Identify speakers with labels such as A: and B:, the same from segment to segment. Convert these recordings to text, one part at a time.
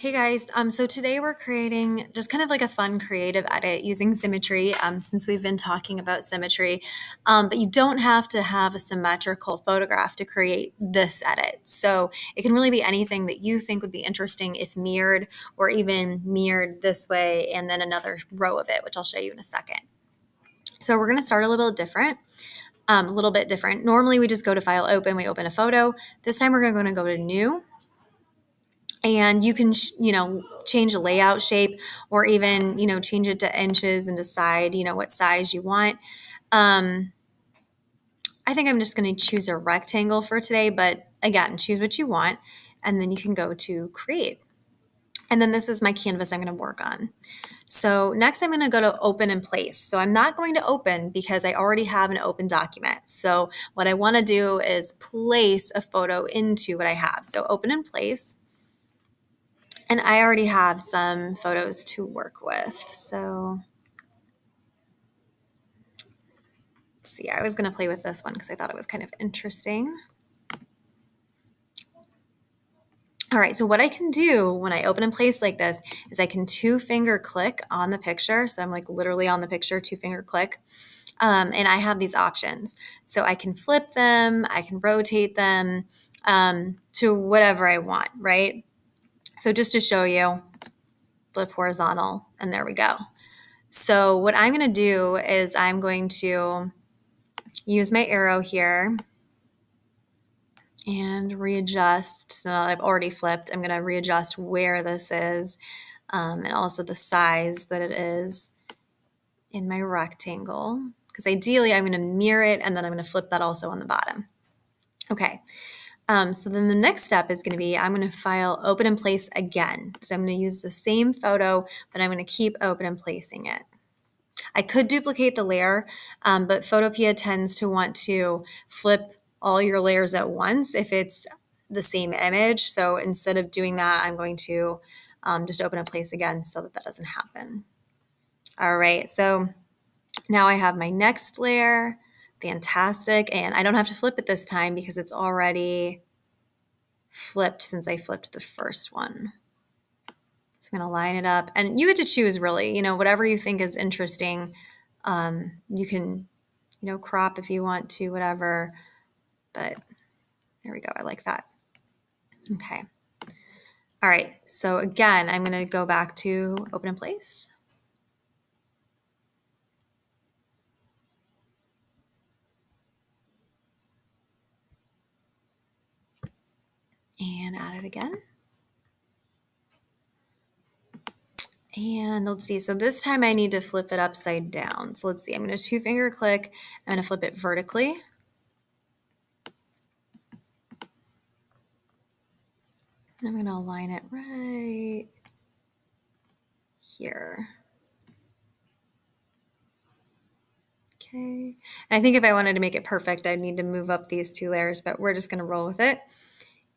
A: Hey guys, so today we're creating just kind of like a fun creative edit using Symmetry, since we've been talking about symmetry, but you don't have to have a symmetrical photograph to create this edit. So it can really be anything that you think would be interesting if mirrored, or even mirrored this way and then another row of it, which I'll show you in a second. So we're gonna start a little bit different. Normally we just go to File, Open, we open a photo. This time we're gonna go to New. And you can, change the layout shape, or even, change it to inches and decide, what size you want. I think I'm just going to choose a rectangle for today, but again, choose what you want. And then you can go to Create. And then this is my canvas I'm going to work on. So next I'm going to go to Open and Place. So I'm not going to open because I already have an open document. So what I want to do is place a photo into what I have. So Open and Place. And I already have some photos to work with. So let's see, I was going to play with this one because I thought it was kind of interesting. All right, so what I can do when I open and place like this is I can two-finger click on the picture. So I'm like literally on the picture, two-finger click. And I have these options. So I can flip them, I can rotate them to whatever I want, right? So just to show you, flip horizontal, and there we go. So what I'm going to do is I'm going to use my arrow here and readjust. So now that I've already flipped, I'm going to readjust where this is and also the size that it is in my rectangle. Because ideally I'm going to mirror it, and then I'm going to flip that also on the bottom. Okay. So then the next step is going to be I'm going to File, Open and Place again. So I'm going to use the same photo, but I'm going to keep open and placing it. I could duplicate the layer, but Photopea tends to want to flip all your layers at once if it's the same image. So instead of doing that, I'm going to just open and place again so that doesn't happen. All right, so now I have my next layer. Fantastic. And I don't have to flip it this time because it's already flipped since I flipped the first one. So I'm going to line it up, and you get to choose really, whatever you think is interesting. You can, crop if you want to, whatever, but there we go. I like that. Okay. All right. So again, I'm going to go back to Open and Place. And add it again. And let's see, so this time I need to flip it upside down. So let's see, I'm going to two-finger click, I'm going to flip it vertically. And I'm going to align it right here. Okay. And I think if I wanted to make it perfect, I'd need to move up these two layers, but we're just going to roll with it.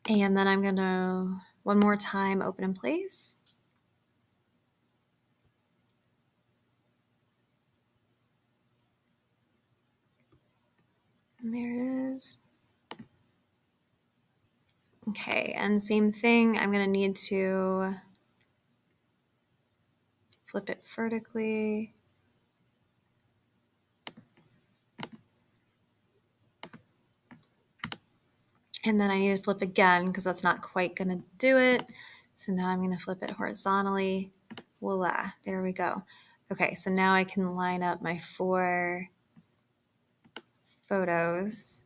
A: And then I'm going to, one more time, open and place. And there it is. Okay, and same thing, I'm going to need to flip it vertically. And then I need to flip again because that's not quite going to do it. So now I'm going to flip it horizontally. Voila, there we go. Okay, so now I can line up my 4 photos.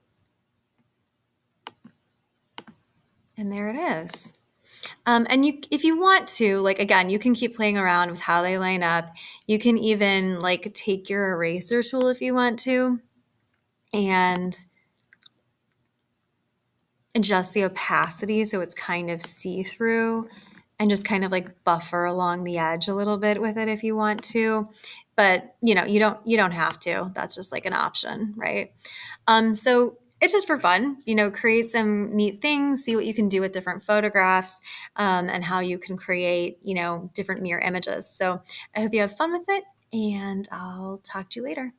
A: And there it is. And if you want to, again, you can keep playing around with how they line up. You can even take your eraser tool if you want to and adjust the opacity so it's kind of see-through, and just kind of buffer along the edge a little bit with it if you want to. But you don't have to. That's just an option, right? So it's just for fun, create some neat things, see what you can do with different photographs, and how you can create, different mirror images. So I hope you have fun with it, and I'll talk to you later.